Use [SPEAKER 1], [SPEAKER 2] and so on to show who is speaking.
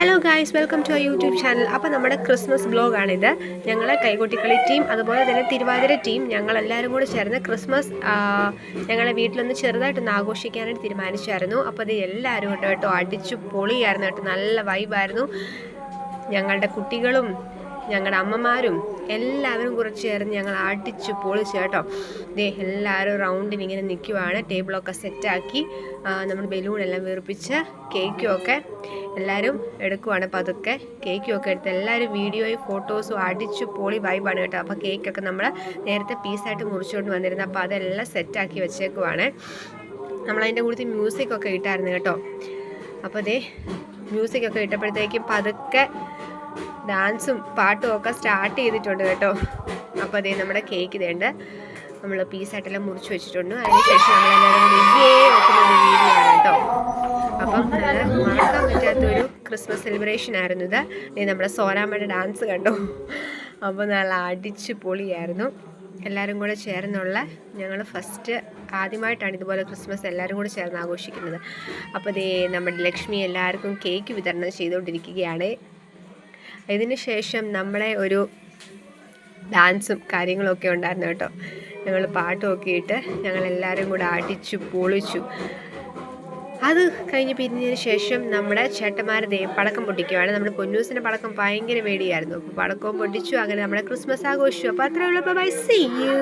[SPEAKER 1] Hello guys, welcome to YouTube channel. അപ്പോൾ നമ്മുടെ Christmas ബ്ലോഗാണിത്. ഞങ്ങളെ കൈകൊട്ടിക്കളി ടീം അതുപോലെ തന്നെ തിരുവാതിര ടീം ഞങ്ങളെല്ലാവരും കൂടി ചേർന്ന് ക്രിസ്മസ് ഞങ്ങളെ വീട്ടിലൊന്ന് ചെറുതായിട്ടൊന്ന് ആഘോഷിക്കാനായിട്ട് തീരുമാനിച്ചായിരുന്നു. അപ്പോൾ അത് എല്ലാവരും ഉണ്ട് കേട്ടോ, അടിച്ചു പൊളിയായിരുന്നു കേട്ടോ, നല്ല വൈബായിരുന്നു. ഞങ്ങളുടെ കുട്ടികളും ഞങ്ങളുടെ അമ്മമാരും എല്ലാവരും കുറച്ച് ചേർന്ന് ഞങ്ങൾ അടിച്ചു പൊളിച്ചു കേട്ടോ. എല്ലാവരും റൗണ്ടിന് ഇങ്ങനെ നിൽക്കുവാണ്. ടേബിളൊക്കെ സെറ്റാക്കി നമ്മൾ ബലൂണെല്ലാം വീർപ്പിച്ച് കേക്കും ഒക്കെ എല്ലാവരും എടുക്കുവാണ്. അപ്പോൾ അതൊക്കെ കേക്കും ഒക്കെ എടുത്ത് എല്ലാവരും വീഡിയോയും ഫോട്ടോസും അടിച്ചു പൊളി വൈബാണ് കേട്ടോ. അപ്പോൾ കേക്കൊക്കെ നമ്മൾ നേരത്തെ പീസായിട്ട് മുറിച്ചുകൊണ്ട് വന്നിരുന്നു. അപ്പോൾ അതെല്ലാം സെറ്റാക്കി വെച്ചേക്കുവാണ്. നമ്മളതിൻ്റെ കൂടുതൽ മ്യൂസിക്കൊക്കെ ഇട്ടായിരുന്നു കേട്ടോ. അപ്പോൾ മ്യൂസിക്കൊക്കെ ഇട്ടപ്പോഴത്തേക്കും പതുക്കെ ഡാൻസും പാട്ടും ഒക്കെ സ്റ്റാർട്ട് ചെയ്തിട്ടുണ്ട് കേട്ടോ. അപ്പോൾ നമ്മുടെ കേക്ക് ഇതേണ്ട നമ്മൾ പീസായിട്ടെല്ലാം മുറിച്ച് വെച്ചിട്ടുണ്ട്. അതിനുശേഷം നമ്മളെല്ലാവരും വെക്കുന്ന ഒരു വീഡിയോ ആണ് കേട്ടോ. അപ്പം നല്ല മറക്കാൻ പറ്റാത്തൊരു ക്രിസ്മസ് സെലിബ്രേഷൻ ആയിരുന്നു ഇത്. നമ്മുടെ സോനാമ്മയുടെ ഡാൻസ് കണ്ടോ. അപ്പോൾ നല്ല അടിച്ച് പൊളിയായിരുന്നു. എല്ലാവരും കൂടെ ചേർന്നുള്ള ഞങ്ങൾ ആദ്യമായിട്ടാണ് ഇതുപോലെ ക്രിസ്മസ് എല്ലാവരും കൂടെ ചേർന്ന് ആഘോഷിക്കുന്നത്. അപ്പോൾ നമ്മുടെ ലക്ഷ്മി എല്ലാവർക്കും കേക്ക് വിതരണം ചെയ്തുകൊണ്ടിരിക്കുകയാണ്. ഇതിന് ശേഷം നമ്മളെ ഒരു ഡാൻസും കാര്യങ്ങളൊക്കെ ഉണ്ടായിരുന്നു കേട്ടോ. ഞങ്ങൾ പാട്ടുമൊക്കെ ഇട്ട് ഞങ്ങളെല്ലാവരും കൂടെ അടിച്ചു പൊളിച്ചു. അത് കഴിഞ്ഞ് പിരിഞ്ഞതിന് ശേഷം നമ്മുടെ ചേട്ടന്മാർ പടക്കം പൊട്ടിക്കുവാണ്. നമ്മുടെ പൊന്നൂസിൻ്റെ പടക്കം ഭയങ്കര പേടിയായിരുന്നു. അപ്പോൾ പടക്കവും പൊട്ടിച്ചു. അങ്ങനെ നമ്മുടെ ക്രിസ്മസ് ആഘോഷിച്ചു. അപ്പോൾ അത്രയുള്ള ബൈ, സീ യു.